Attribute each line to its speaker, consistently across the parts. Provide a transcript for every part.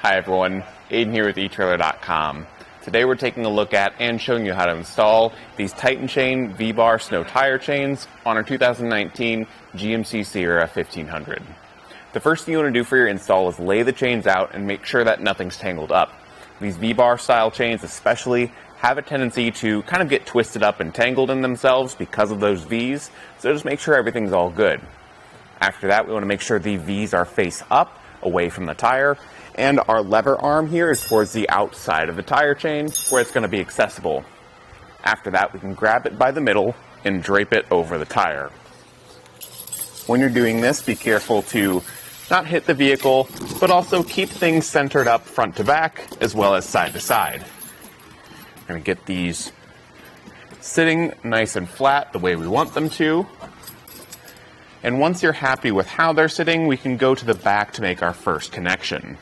Speaker 1: Hi everyone, Aiden here with etrailer.com. Today we're taking a look at and showing you how to install these Titan Chain V-Bar snow tire chains on our 2019 GMC Sierra 1500. The first thing you want to do for your install is lay the chains out and make sure that nothing's tangled up. These V-Bar style chains especially have a tendency to kind of get twisted up and tangled in themselves because of those V's, so just make sure everything's all good. After that, we want to make sure the V's are face up, away from the tire, and our lever arm here is towards the outside of the tire chain where it's going to be accessible. After that, we can grab it by the middle and drape it over the tire. When you're doing this, be careful to not hit the vehicle, but also keep things centered up front to back as well as side to side. We're going to get these sitting nice and flat the way we want them to. And once you're happy with how they're sitting, we can go to the back to make our first connection.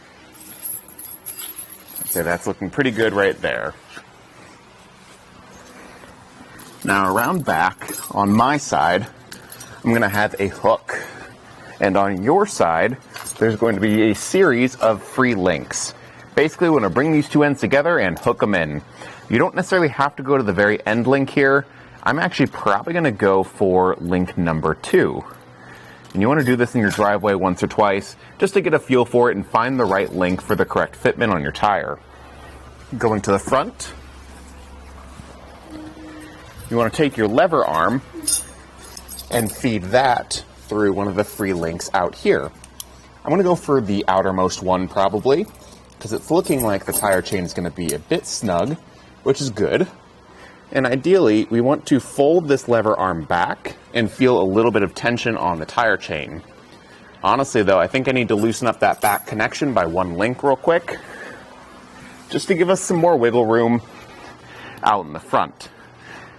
Speaker 1: I'd say that's looking pretty good right there. Now around back, on my side, I'm going to have a hook. And on your side, there's going to be a series of free links. Basically, we're going to bring these two ends together and hook them in. You don't necessarily have to go to the very end link here. I'm actually probably going to go for link number 2. And you want to do this in your driveway once or twice just to get a feel for it and find the right link for the correct fitment on your tire. Going to the front, you want to take your lever arm and feed that through one of the free links out here. I'm going to go for the outermost one probably, because it's looking like the tire chain is going to be a bit snug, which is good. And ideally, we want to fold this lever arm back and feel a little bit of tension on the tire chain. Honestly though, I think I need to loosen up that back connection by one link real quick, just to give us some more wiggle room out in the front.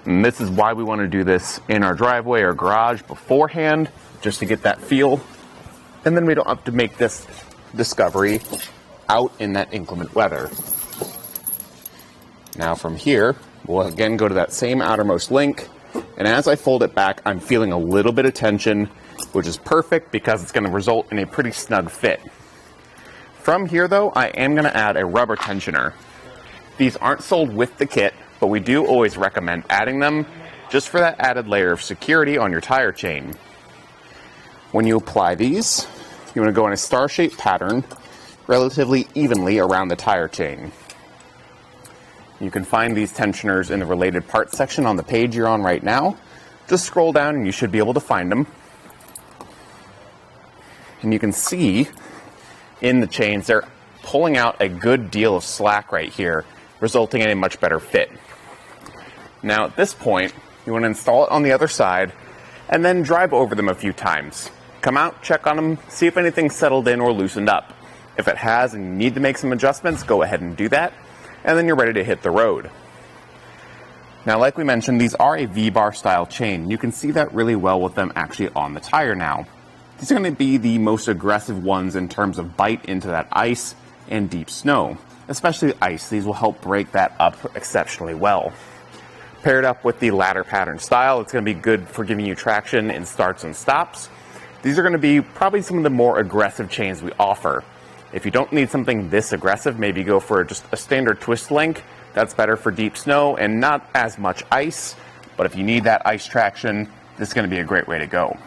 Speaker 1: And this is why we want to do this in our driveway or garage beforehand, just to get that feel. And then we don't have to make this discovery out in that inclement weather. Now from here, we'll again go to that same outermost link, and as I fold it back, I'm feeling a little bit of tension, which is perfect because it's going to result in a pretty snug fit. From here though, I am going to add a rubber tensioner. These aren't sold with the kit, but we do always recommend adding them just for that added layer of security on your tire chain. When you apply these, you want to go in a star-shaped pattern relatively evenly around the tire chain. You can find these tensioners in the related parts section on the page you're on right now. Just scroll down and you should be able to find them. And you can see in the chains they're pulling out a good deal of slack right here, resulting in a much better fit. Now at this point, you want to install it on the other side and then drive over them a few times. Come out, check on them, see if anything's settled in or loosened up. If it has and you need to make some adjustments, go ahead and do that. And then you're ready to hit the road. Now, like we mentioned, these are a V-bar style chain. You can see that really well with them actually on the tire now. These are going to be the most aggressive ones in terms of bite into that ice and deep snow. Especially ice, these will help break that up exceptionally well. Paired up with the ladder pattern style, it's going to be good for giving you traction in starts and stops. These are going to be probably some of the more aggressive chains we offer. If you don't need something this aggressive, maybe go for just a standard twist link. That's better for deep snow and not as much ice. But if you need that ice traction, this is going to be a great way to go.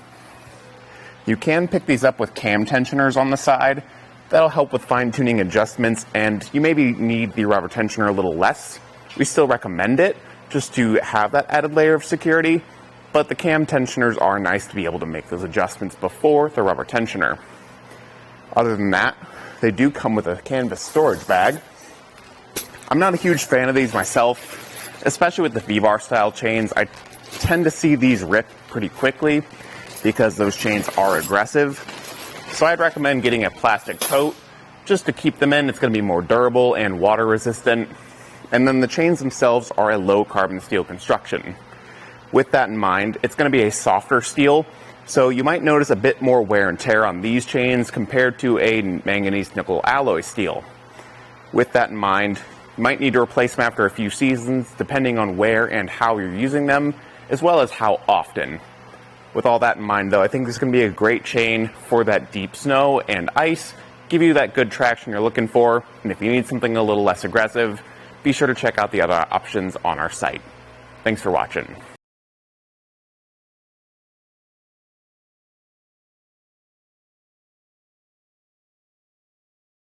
Speaker 1: You can pick these up with cam tensioners on the side. That'll help with fine-tuning adjustments, and you maybe need the rubber tensioner a little less. We still recommend it just to have that added layer of security, but the cam tensioners are nice to be able to make those adjustments before the rubber tensioner. Other than that, they do come with a canvas storage bag. I'm not a huge fan of these myself, especially with the V-bar style chains. I tend to see these rip pretty quickly because those chains are aggressive. So I'd recommend getting a plastic tote just to keep them in. It's going to be more durable and water resistant. And then the chains themselves are a low carbon steel construction. With that in mind, it's going to be a softer steel. So you might notice a bit more wear and tear on these chains compared to a manganese nickel alloy steel. With that in mind, you might need to replace them after a few seasons, depending on where and how you're using them, as well as how often. With all that in mind though, I think this is going to be a great chain for that deep snow and ice, give you that good traction you're looking for. And if you need something a little less aggressive, be sure to check out the other options on our site. Thanks for watching.